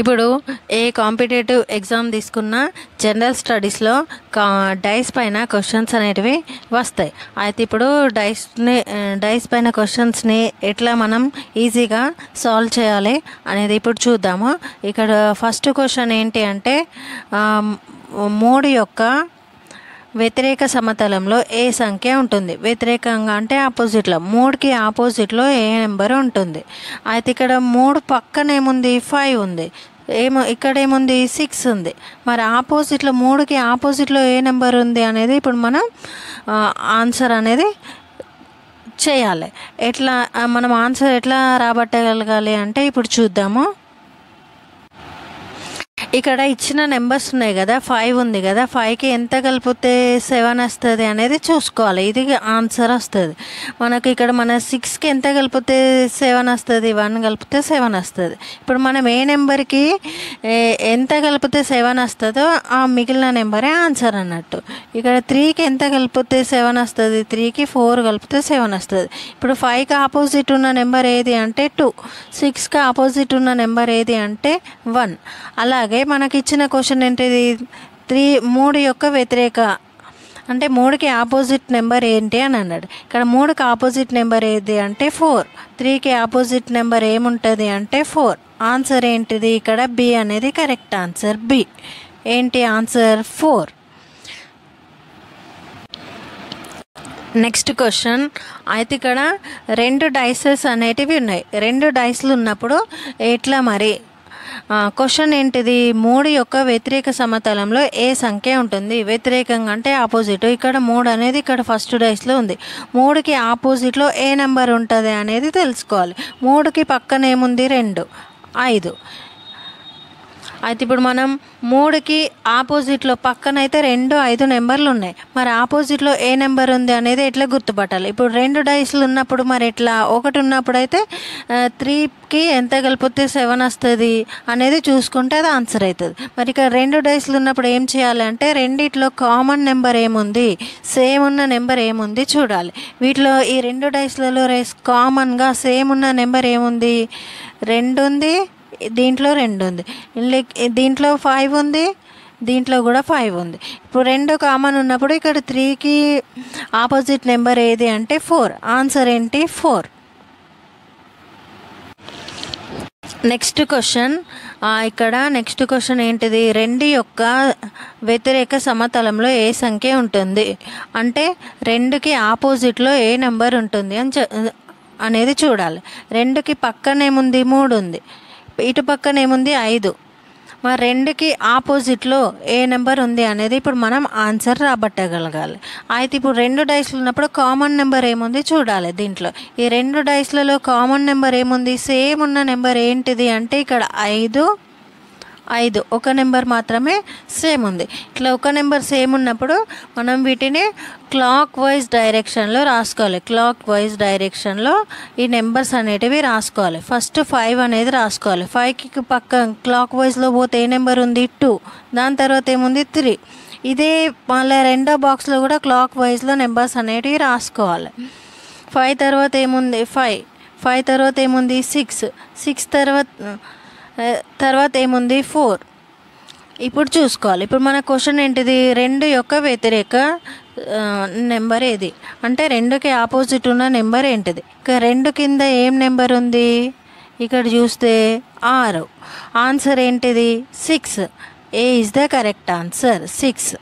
ఇప్పుడు ఏ competitive exam తీసుకున్నా general స్టడీస్లో డైస్ పైన క్వశ్చన్స్ అనేటివి వస్తాయి. అయితే ఇప్పుడు డైస్ పైన క్వశ్చన్స్ని ఎట్లా మనం ఈజీగా సాల్వ్ చేయాలి అనేది ఇప్పుడు చూద్దాము. ఇక్కడ ఫస్ట్ క్వశ్చన్ ఏంటి అంటే 3 యొక్క వ్యతిరేక సమతలంలో ఏ సంఖ్య ఉంటుంది. వ్యతిరేకంగా అంటే ఆపోజిట్లో, 3కి ఆపోజిట్లో ఏ నెంబర్ ఉంటుంది. అయితే ఇక్కడ 3 పక్కన ఏముంది, 5 ఉంది. ఇక్కడ ఏముంది, 6 ఉంది. మరి ఆపోజిట్లో 3కి ఆపోజిట్లో ఏ నెంబర్ ఉంది అనేది ఇప్పుడు మనం ఆన్సర్ అనేది చేయాలి. ఎట్లా మనం ఆన్సర్ ఎట్లా రాబట్టగలగాలి అంటే ఇప్పుడు చూద్దాము. ఇక్కడ ఇచ్చిన నెంబర్స్ ఉన్నాయి కదా, 5 ఉంది కదా, 5కి ఎంత కలిపితే 7 వస్తుంది అనేది చూసుకోవాలి. ఇది ఆన్సర్ వస్తుంది మనకి. ఇక్కడ మన 6కి ఎంత కలిపితే 7 వస్తుంది, 1 కలిపితే 7 వస్తుంది. ఇప్పుడు మనం ఏ నెంబర్కి ఎంత కలిపితే 7 వస్తుందో ఆ మిగిలిన నెంబరే ఆన్సర్ అన్నట్టు. ఇక్కడ 3కి ఎంత కలిపితే 7 వస్తుంది, 3కి 4 కలిపితే 7 వస్తుంది. ఇప్పుడు 5కి ఆపోజిట్ ఉన్న నెంబర్ ఏది అంటే 2, 6కి ఆపోజిట్ ఉన్న నెంబర్ ఏది అంటే 1. అలాగే మనకి ఇచ్చిన క్వశ్చన్ ఏంటిది, 3 యొక్క వ్యతిరేక అంటే 3కి ఆపోజిట్ నెంబర్ ఏంటి అని అన్నాడు. ఇక్కడ 3కి ఆపోజిట్ నెంబర్ ఏది అంటే 4, 3కి ఆపోజిట్ నెంబర్ ఏముంటుంది అంటే 4. ఆన్సర్ ఏంటిది, ఇక్కడ బి అనేది కరెక్ట్ ఆన్సర్. బి ఏంటి ఆన్సర్ 4. Next question. అయితే ఇక్కడ 2 డైసెస్ అనేటివి ఉన్నాయి. 2 డైస్లు ఉన్నప్పుడు ఎట్లా మరి క్వశ్చన్ ఏంటిది, 3 యొక్క వ్యతిరేక సమతలంలో ఏ సంఖ్య ఉంటుంది. వ్యతిరేకంగా అంటే ఆపోజిట్. ఇక్కడ 3 అనేది ఇక్కడ ఫస్ట్ డైస్లో ఉంది. 3కి ఆపోజిట్లో ఏ నెంబర్ ఉంటుంది అనేది తెలుసుకోవాలి. 3కి పక్కన ఏముంది, 2, 5. అయితే ఇప్పుడు మనం 3కి ఆపోజిట్లో పక్కన అయితే 2, 5 నెంబర్లు ఉన్నాయి. మరి ఆపోజిట్లో ఏ నెంబర్ ఉంది అనేది ఎట్లా గుర్తుపట్టాలి. ఇప్పుడు 2 డైస్లు ఉన్నప్పుడు మరి ఎట్లా, 1 ఉన్నప్పుడు అయితే 3కి ఎంత కలిపితే 7 వస్తుంది అనేది చూసుకుంటే అది ఆన్సర్ అవుతుంది. మరి ఇక్కడ 2 డైస్లు ఉన్నప్పుడు ఏం చేయాలి అంటే రెండిట్లో కామన్ నెంబర్ ఏముంది, సేమ్ ఉన్న నెంబర్ ఏముంది చూడాలి. వీటిలో ఈ 2 డైస్లలో కామన్గా సేమ్ ఉన్న నెంబర్ ఏముంది, 2 ఉంది, దీంట్లో 2 ఉంది, దీంట్లో 5 ఉంది, దీంట్లో కూడా 5 ఉంది. ఇప్పుడు 2 కామన్ ఉన్నప్పుడు ఇక్కడ 3కి ఆపోజిట్ నెంబర్ ఏది అంటే 4. ఆన్సర్ ఏంటి 4. Next question. ఇక్కడ నెక్స్ట్ క్వశ్చన్ ఏంటిది, 2 యొక్క వ్యతిరేక సమతలంలో ఏ సంఖ్య ఉంటుంది అంటే 2కి ఆపోజిట్లో ఏ నెంబర్ ఉంటుంది అనేది చూడాలి. 2కి పక్కనేముంది, 3 ఉంది, ఇటు పక్కన ఏముంది, 5. మరి 2కి ఆపోజిట్లో ఏ నెంబర్ ఉంది అనేది ఇప్పుడు మనం ఆన్సర్ రాబట్టగలగాలి. అయితే ఇప్పుడు 2 డైస్లు ఉన్నప్పుడు కామన్ నెంబర్ ఏముంది చూడాలి. దీంట్లో ఈ 2 డైస్లలో కామన్ నెంబర్ ఏముంది, సేమ్ ఉన్న నెంబర్ ఏంటిది అంటే ఇక్కడ 5, ఒక నెంబర్ మాత్రమే సేమ్ ఉంది. ఇట్లా ఒక నెంబర్ సేమ్ ఉన్నప్పుడు మనం వీటిని క్లాక్ వైజ్ డైరెక్షన్లో రాసుకోవాలి. క్లాక్ వైజ్ డైరెక్షన్లో ఈ నెంబర్స్ అనేటివి రాసుకోవాలి. ఫస్ట్ 5 అనేది రాసుకోవాలి. 5కి పక్క క్లాక్ వైజ్లో పోతే ఏ నెంబర్ ఉంది 2, దాని తర్వాత ఏముంది 3. ఇదే మళ్ళీ రెండో బాక్స్లో కూడా క్లాక్ వైజ్లో నెంబర్స్ అనేటివి రాసుకోవాలి. 5 తర్వాత ఏముంది 5 తర్వాత ఏముంది 6 తర్వాత ఏముంది 4. ఇప్పుడు చూసుకోవాలి. ఇప్పుడు మన క్వశ్చన్ ఏంటిది, 2 యొక్క వ్యతిరేక నెంబర్ ఏది అంటే 2కి ఆపోజిట్ ఉన్న నెంబర్ ఏంటిది. ఇక 2 కింద ఏం నెంబర్ ఉంది, ఇక్కడ చూస్తే 6. ఆన్సర్ ఏంటిది 6. A is the correct answer 6.